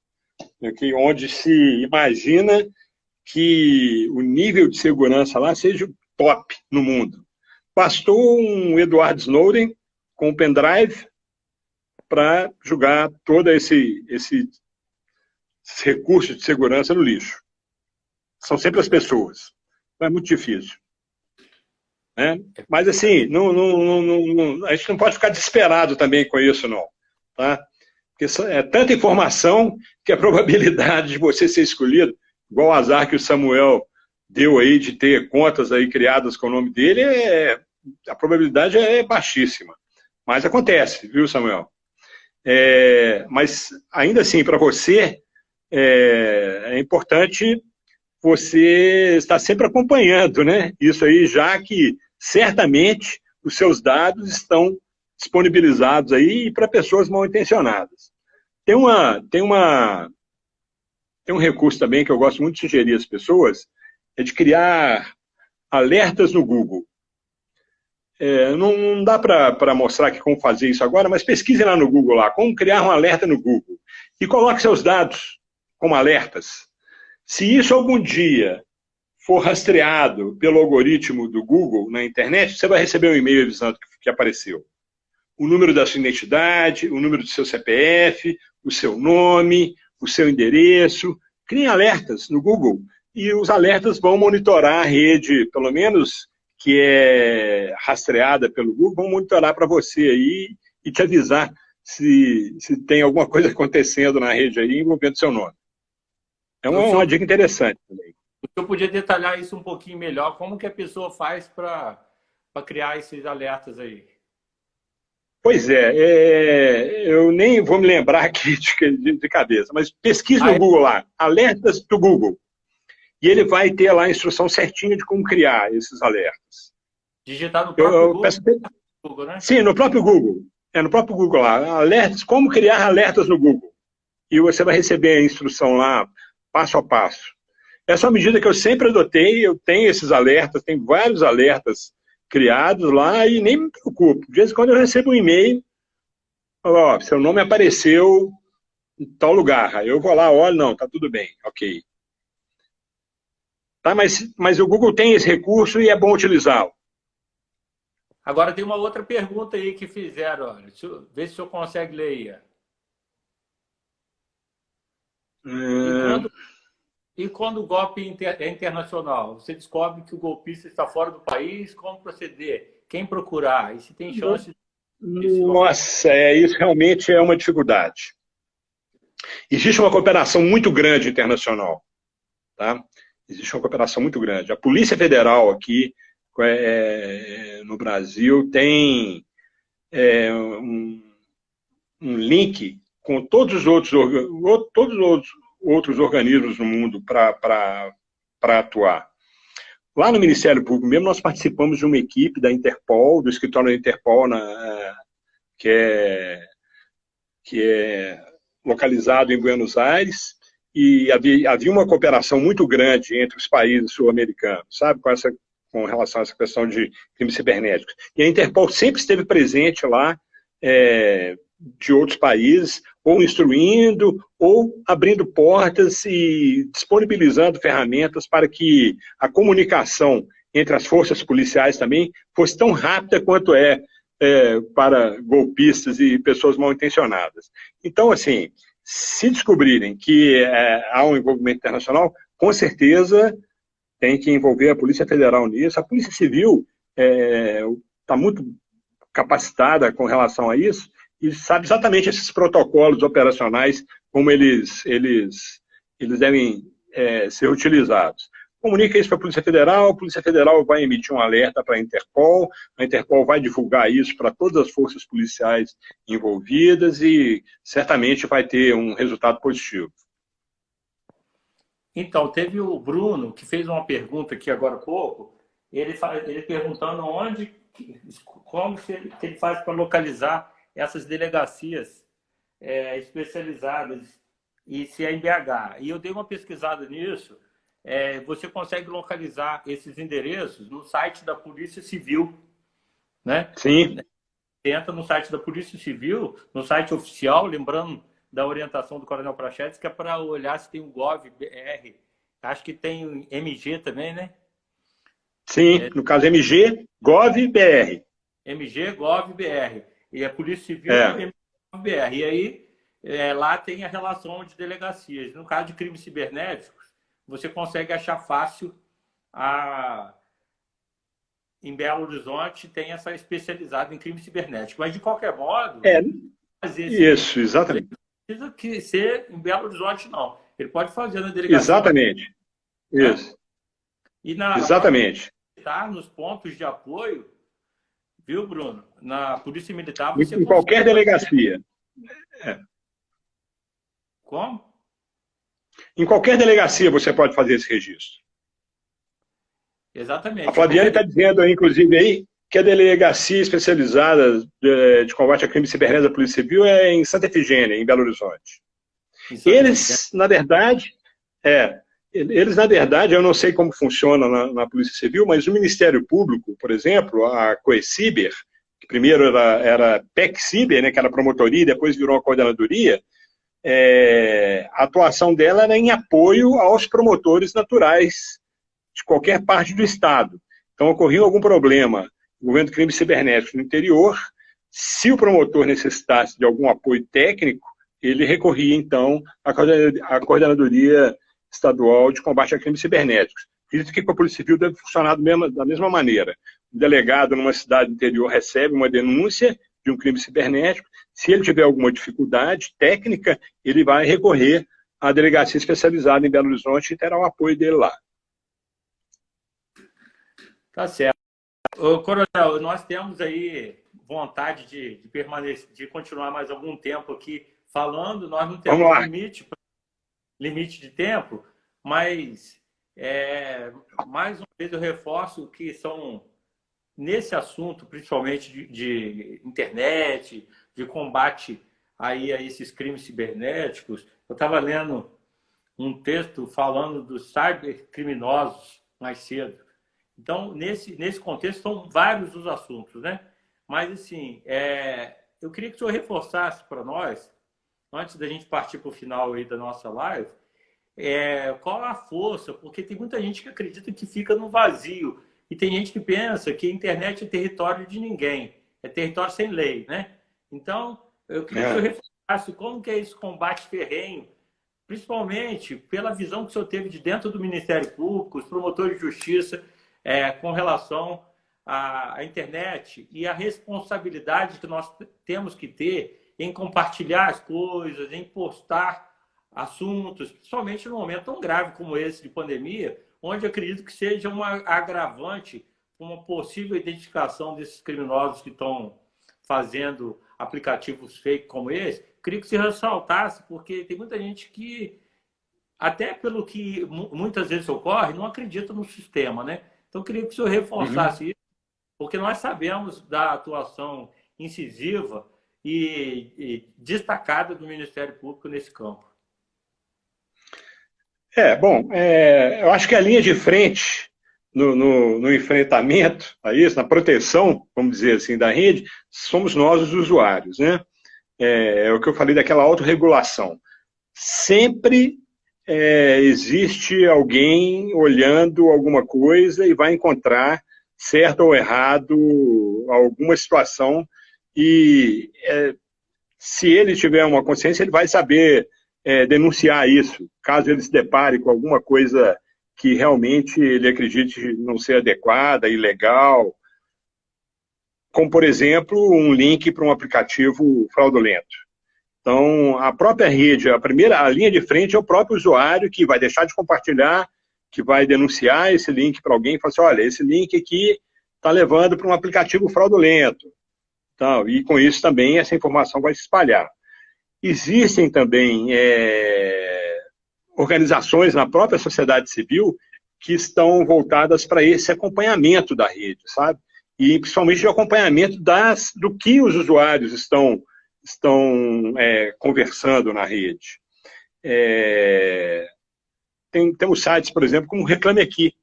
onde se imagina que o nível de segurança lá seja o top no mundo. Bastou um Edward Snowden com um pendrive para jogar todo esse recurso de segurança no lixo. São sempre as pessoas. É muito difícil. Né? Mas, assim, a gente não pode ficar desesperado também com isso, não. Tá? Porque é tanta informação que a probabilidade de você ser escolhido, igual o azar que o Samuel deu aí de ter contas aí criadas com o nome dele, a probabilidade é baixíssima. Mas acontece, viu, Samuel? Mas, ainda assim, para você, é importante você estar sempre acompanhando, né? Isso aí, já que certamente os seus dados estão disponibilizados aí para pessoas mal intencionadas. Tem um recurso também que eu gosto muito de sugerir às pessoas, é de criar alertas no Google. Não dá para mostrar aqui como fazer isso agora, mas pesquise lá no Google, lá, como criar um alerta no Google. E coloque seus dados como alertas. Se isso algum dia for rastreado pelo algoritmo do Google na internet, você vai receber um e-mail avisando que apareceu. O número da sua identidade, o número do seu CPF, o seu nome, o seu endereço. Criem alertas no Google e os alertas vão monitorar a rede, pelo menos que é rastreada pelo Google, vão monitorar para você aí e te avisar se tem alguma coisa acontecendo na rede aí envolvendo seu nome. É uma dica interessante também. O senhor podia detalhar isso um pouquinho melhor? Como que a pessoa faz para criar esses alertas aí? Pois eu nem vou me lembrar aqui de cabeça, mas pesquise no Google lá, alertas do Google. E ele vai ter lá a instrução certinha de como criar esses alertas. Digitar no próprio Google, né? Sim, no próprio Google. No próprio Google lá, alertas, como criar alertas no Google. E você vai receber a instrução lá, passo a passo. Essa é uma medida que eu sempre adotei, eu tenho esses alertas, tem vários alertas criados lá e nem me preocupo. De vez em quando eu recebo um e-mail, ó, seu nome apareceu em tal lugar. Aí eu vou lá, olho, não, tá tudo bem, ok. Tá, mas o Google tem esse recurso e é bom utilizá-lo. Agora tem uma outra pergunta aí que fizeram, olha. Vê se o senhor consegue ler aí. E quando o golpe é internacional, você descobre que o golpista está fora do país, como proceder? Quem procurar? E se tem chance de... Nossa, isso realmente é uma dificuldade. Existe uma cooperação muito grande internacional. Tá? Existe uma cooperação muito grande. A Polícia Federal aqui no Brasil tem um link com todos os outros organismos no mundo para atuar. Lá no Ministério Público mesmo, nós participamos de uma equipe da Interpol, do escritório da Interpol, que é localizado em Buenos Aires, e havia uma cooperação muito grande entre os países sul-americanos, sabe, com relação a essa questão de crimes cibernéticos. E a Interpol sempre esteve presente lá, de outros países, ou instruindo, ou abrindo portas e disponibilizando ferramentas para que a comunicação entre as forças policiais também fosse tão rápida quanto para golpistas e pessoas mal intencionadas. Então, assim, se descobrirem que há um envolvimento internacional, com certeza tem que envolver a Polícia Federal nisso. A Polícia Civil está muito capacitada com relação a isso, e sabe exatamente esses protocolos operacionais, como eles devem ser utilizados. comunica isso para a Polícia Federal vai emitir um alerta para a Interpol vai divulgar isso para todas as forças policiais envolvidas e certamente vai ter um resultado positivo. Então, teve o Bruno, que fez uma pergunta aqui agora há pouco, ele perguntando como que ele faz para localizar essas delegacias especializadas e se é em BH. E eu dei uma pesquisada nisso, você consegue localizar esses endereços no site da Polícia Civil, né? Sim. Entra no site da Polícia Civil, no site oficial, lembrando da orientação do Coronel Prachedes, que é para olhar se tem o GOV-BR. Acho que tem MG também, né? Sim, no caso MG, GOV-BR. MG, GOV-BR. E a Polícia Civil é GOV-BR. E aí, lá tem a relação de delegacias. No caso de crimes cibernéticos, você consegue achar fácil em Belo Horizonte tem essa especializada em crime cibernético. Mas, de qualquer modo... Isso, exatamente. Não precisa ser em Belo Horizonte, não. Ele pode fazer na delegacia. Exatamente. Isso. E exatamente. Nos pontos de apoio, viu, Bruno? Na Polícia Militar... você em qualquer delegacia. Como? Em qualquer delegacia você pode fazer esse registro. Exatamente. A Flaviane está dizendo, inclusive, aí, que a delegacia especializada de combate a crime cibernético da Polícia Civil é em Santa Efigênia, em Belo Horizonte. Eles, na verdade, eu não sei como funciona na Polícia Civil, mas o Ministério Público, por exemplo, a Coeciber, que primeiro era PEC-Ciber, né, que era promotoria, e depois virou a coordenadoria, a atuação dela era em apoio aos promotores naturais de qualquer parte do Estado. Então, ocorria algum problema envolvendo crime cibernético no interior, se o promotor necessitasse de algum apoio técnico, ele recorria, então, à Coordenadoria Estadual de Combate a Crimes Cibernéticos. Acredito que com a Polícia Civil deve funcionar da mesma maneira. O delegado numa cidade interior recebe uma denúncia de um crime cibernético, se ele tiver alguma dificuldade técnica, ele vai recorrer à delegacia especializada em Belo Horizonte e terá o apoio dele lá. Tá certo. Ô, Coronel, nós temos aí vontade de permanecer, de continuar mais algum tempo aqui falando. Nós não temos limite de tempo, mas mais uma vez eu reforço que são nesse assunto, principalmente de internet, de combate aí a esses crimes cibernéticos. Eu estava lendo um texto falando dos cybercriminosos mais cedo. Então, nesse contexto, são vários os assuntos, né? Mas, assim, eu queria que o senhor reforçasse para nós, antes da gente partir para o final aí da nossa live, qual a força, porque tem muita gente que acredita que fica no vazio, e tem gente que pensa que a internet é território de ninguém, é território sem lei, né? Então, eu queria que o senhor reforçasse como que é esse combate ferrenho, principalmente pela visão que o senhor teve de dentro do Ministério Público, os promotores de justiça, com relação à internet e a responsabilidade que nós temos que ter em compartilhar as coisas, em postar assuntos, principalmente num momento tão grave como esse de pandemia, onde acredito que seja um agravante, uma possível identificação desses criminosos que estão fazendo aplicativos fake como esse. Queria que você ressaltasse, porque tem muita gente que, até pelo que muitas vezes ocorre, não acredita no sistema, né? Então, eu queria que o senhor reforçasse isso, porque nós sabemos da atuação incisiva e destacada do Ministério Público nesse campo. Eu acho que a linha de frente no enfrentamento a isso, na proteção, vamos dizer assim, da rede, somos nós os usuários, né? É o que eu falei daquela autorregulação. Sempre existe alguém olhando alguma coisa e vai encontrar, certo ou errado, alguma situação e se ele tiver uma consciência, ele vai saber denunciar isso, caso ele se depare com alguma coisa que realmente ele acredite não ser adequada, ilegal, como, por exemplo, um link para um aplicativo fraudulento. Então, a própria rede, a linha de frente é o próprio usuário que vai deixar de compartilhar, que vai denunciar esse link para alguém e falar assim, olha, esse link aqui está levando para um aplicativo fraudulento. Então, e com isso também essa informação vai se espalhar. Existem também organizações na própria sociedade civil que estão voltadas para esse acompanhamento da rede, sabe? E principalmente de acompanhamento do que os usuários estão conversando na rede. Temos sites, por exemplo, como Reclame Aqui,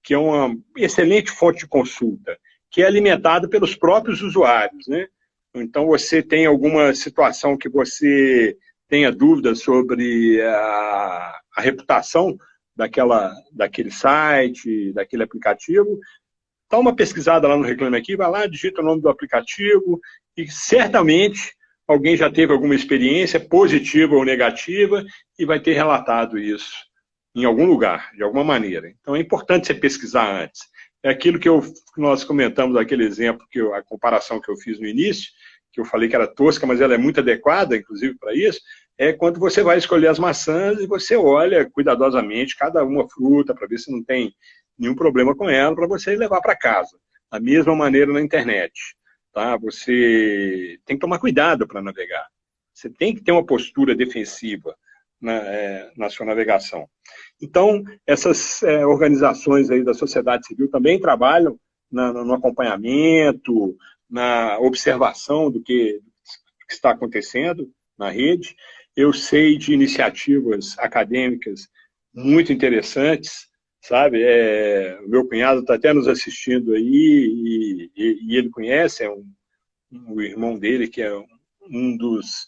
que é uma excelente fonte de consulta, que é alimentado pelos próprios usuários, né? Então, você tem alguma situação que você tenha dúvidas sobre a reputação daquele site, daquele aplicativo, dá uma pesquisada lá no Reclame Aqui, vai lá, digita o nome do aplicativo e certamente alguém já teve alguma experiência positiva ou negativa e vai ter relatado isso em algum lugar, de alguma maneira. Então é importante você pesquisar antes. É aquilo que nós comentamos, aquele exemplo, a comparação que eu fiz no início, que eu falei que era tosca, mas ela é muito adequada, inclusive, para isso, é quando você vai escolher as maçãs e você olha cuidadosamente cada uma fruta para ver se não tem nenhum problema com ela, para você levar para casa. Da mesma maneira na internet. Tá? Você tem que tomar cuidado para navegar. Você tem que ter uma postura defensiva na sua navegação. Então, essas organizações aí da sociedade civil também trabalham no acompanhamento, na observação do que está acontecendo na rede. Eu sei de iniciativas acadêmicas muito interessantes, sabe? O meu cunhado está até nos assistindo aí, e ele conhece, o irmão dele, que é um dos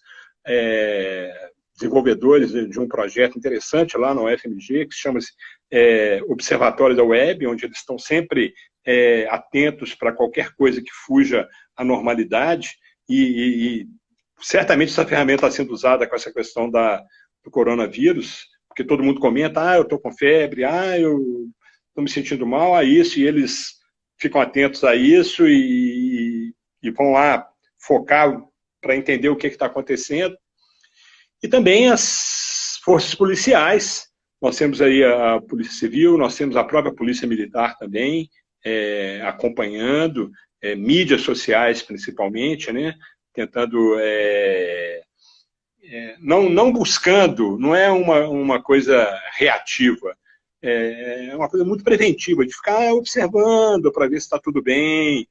desenvolvedores de um projeto interessante lá no UFMG, que se chama Observatório da Web, onde eles estão sempre atentos para qualquer coisa que fuja à normalidade, e certamente essa ferramenta está sendo usada com essa questão do coronavírus, porque todo mundo comenta, eu estou com febre, eu estou me sentindo mal a isso, e eles ficam atentos a isso e vão lá focar para entender o que está acontecendo. E também as forças policiais, nós temos aí a Polícia Civil, nós temos a própria Polícia Militar também, acompanhando, mídias sociais principalmente, né, tentando, não buscando, não é uma coisa reativa, é uma coisa muito preventiva, de ficar observando para ver se está tudo bem.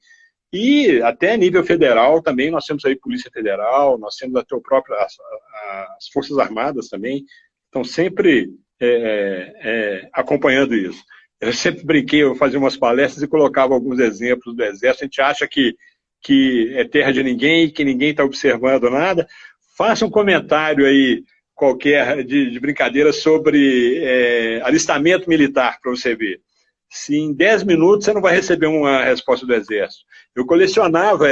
E até a nível federal também, nós temos aí Polícia Federal, nós temos até as Forças Armadas também, estão sempre acompanhando isso. Eu sempre brinquei, eu fazia umas palestras e colocava alguns exemplos do Exército. A gente acha que é terra de ninguém, que ninguém está observando nada. Faça um comentário aí qualquer de brincadeira sobre alistamento militar, para você ver. Se em 10 minutos você não vai receber uma resposta do Exército. Eu colecionava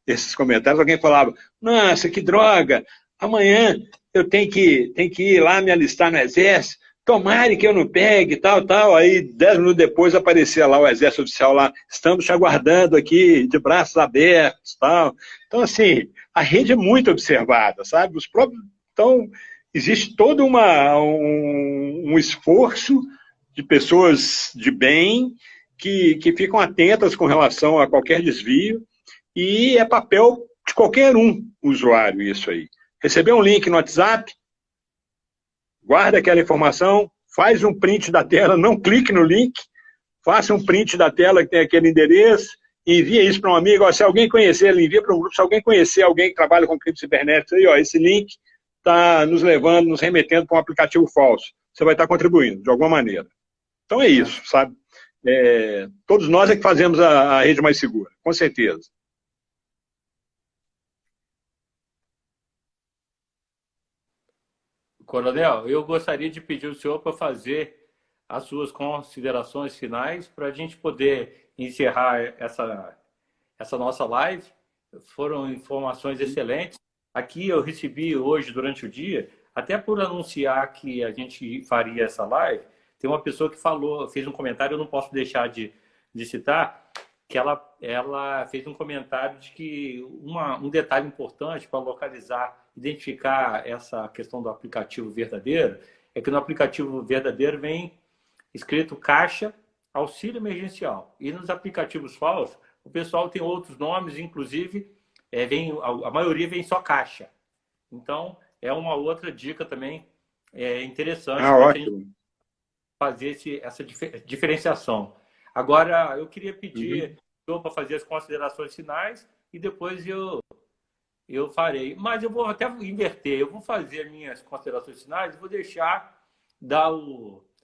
esses comentários, alguém falava, nossa, que droga, amanhã eu tenho que ir lá me alistar no Exército, tomara que eu não pegue, tal. Aí 10 minutos depois aparecia lá o Exército Oficial lá, estamos te aguardando aqui, de braços abertos, tal. Então, assim, a rede é muito observada, sabe? Então, existe todo um esforço de pessoas de bem que ficam atentas com relação a qualquer desvio, e é papel de qualquer usuário isso aí. Receber um link no WhatsApp, guarda aquela informação, faz um print da tela, não clique no link, faça um print da tela que tem aquele endereço, envia isso para um amigo, se alguém conhecer, ele envia para um grupo, se alguém conhecer alguém que trabalha com crimes cibernéticos, aí, esse link está nos levando, nos remetendo para um aplicativo falso. Você vai estar contribuindo, de alguma maneira. Então é isso, sabe? Todos nós é que fazemos a rede mais segura, com certeza. Coronel, eu gostaria de pedir ao senhor para fazer as suas considerações finais para a gente poder encerrar essa nossa live. Foram informações excelentes. Aqui eu recebi hoje, durante o dia, até por anunciar que a gente faria essa live, tem uma pessoa que fez um comentário, eu não posso deixar de citar, que ela fez um comentário de que um detalhe importante para localizar, identificar essa questão do aplicativo verdadeiro, é que no aplicativo verdadeiro vem escrito Caixa Auxílio Emergencial. E nos aplicativos falsos, o pessoal tem outros nomes, inclusive, a maioria vem só Caixa. Então, é uma outra dica também interessante para gente fazer essa diferenciação. Agora, eu queria pedir para fazer as considerações finais e depois eu farei. Mas eu vou até inverter. Eu vou fazer minhas considerações finais e vou dar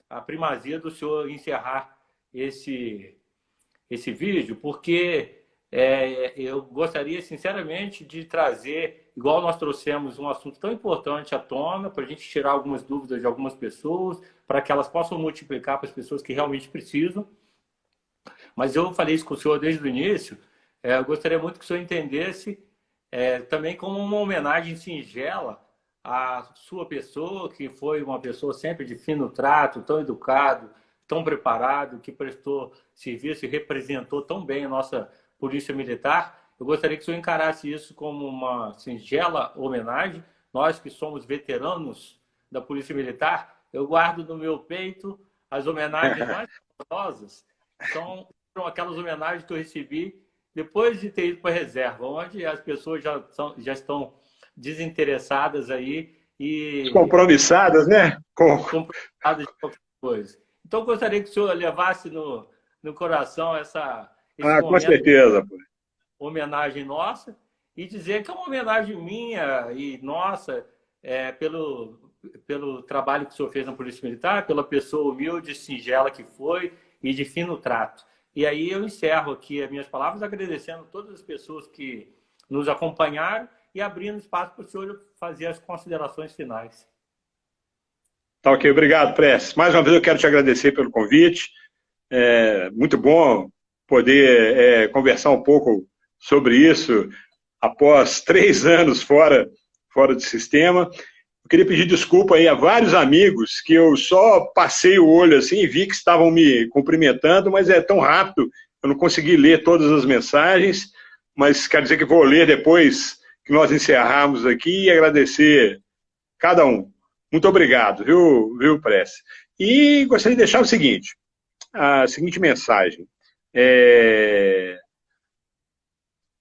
a primazia do senhor encerrar esse vídeo, porque eu gostaria, sinceramente, de trazer, igual nós trouxemos um assunto tão importante à tona, para a gente tirar algumas dúvidas de algumas pessoas, para que elas possam multiplicar para as pessoas que realmente precisam. Mas eu falei isso com o senhor desde o início, eu gostaria muito que o senhor entendesse também como uma homenagem singela à sua pessoa, que foi uma pessoa sempre de fino trato, tão educado, tão preparado, que prestou serviço e representou tão bem a nossa Polícia Militar. Eu gostaria que o senhor encarasse isso como uma singela homenagem. Nós que somos veteranos da Polícia Militar, eu guardo no meu peito as homenagens mais famosas. São aquelas homenagens que eu recebi depois de ter ido para a reserva, onde as pessoas já estão desinteressadas aí e... Compromissadas, né? Compromissadas de qualquer coisa. Então, eu gostaria que o senhor levasse no coração esse com certeza. Homenagem nossa e dizer que é uma homenagem minha e nossa pelo trabalho que o senhor fez na Polícia Militar, pela pessoa humilde, singela que foi e de fino trato. E aí eu encerro aqui as minhas palavras agradecendo todas as pessoas que nos acompanharam e abrindo espaço para o senhor fazer as considerações finais. Tá ok, obrigado, Prestes. Mais uma vez eu quero te agradecer pelo convite. Muito bom poder conversar um pouco sobre isso após 3 anos fora do sistema. Eu queria pedir desculpa aí a vários amigos que eu só passei o olho assim e vi que estavam me cumprimentando, mas é tão rápido, eu não consegui ler todas as mensagens, mas quer dizer que vou ler depois que nós encerrarmos aqui e agradecer cada um. Muito obrigado, viu, Prestes? E gostaria de deixar a seguinte mensagem.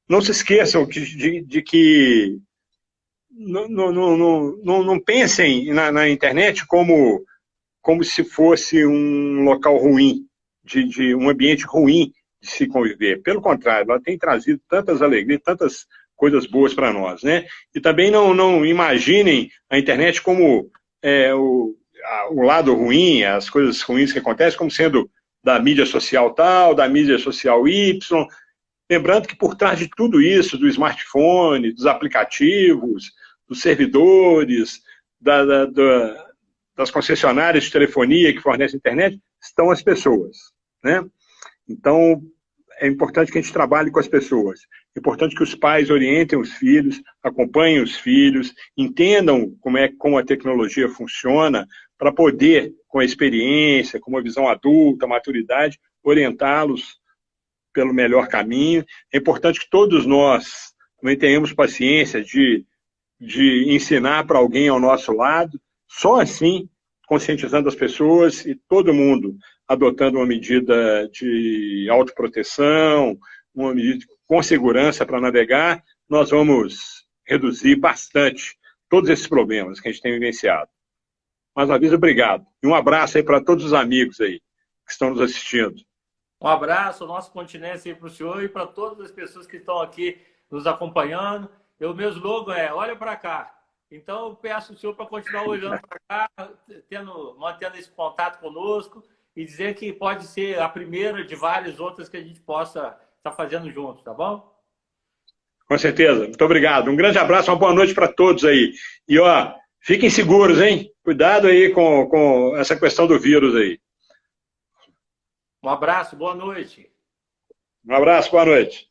Não se esqueçam de que não pensem na internet como se fosse um local ruim, de um ambiente ruim de se conviver. Pelo contrário, ela tem trazido tantas alegrias, tantas coisas boas para nós, né? E também não imaginem a internet como o lado ruim, as coisas ruins que acontecem, como sendo da mídia social tal, da mídia social Y. Lembrando que por trás de tudo isso, do smartphone, dos aplicativos, dos servidores, das concessionárias de telefonia que fornecem internet, estão as pessoas, né? Então, é importante que a gente trabalhe com as pessoas. É importante que os pais orientem os filhos, acompanhem os filhos, entendam como a tecnologia funciona, para poder, com a experiência, com uma visão adulta, maturidade, orientá-los pelo melhor caminho. É importante que todos nós também tenhamos paciência de ensinar para alguém ao nosso lado, só assim, conscientizando as pessoas e todo mundo adotando uma medida de autoproteção, uma medida com segurança para navegar, nós vamos reduzir bastante todos esses problemas que a gente tem vivenciado. Mais uma vez, obrigado. E um abraço aí para todos os amigos aí que estão nos assistindo. Um abraço, nosso continência aí para o senhor e para todas as pessoas que estão aqui nos acompanhando. O meu slogan é, olha para cá. Então, eu peço ao senhor para continuar olhando para cá, mantendo esse contato conosco e dizer que pode ser a primeira de várias outras que a gente possa estar fazendo juntos, tá bom? Com certeza. Muito obrigado. Um grande abraço, uma boa noite para todos aí. E, fiquem seguros, hein? Cuidado aí com essa questão do vírus aí. Um abraço, boa noite. Um abraço, boa noite.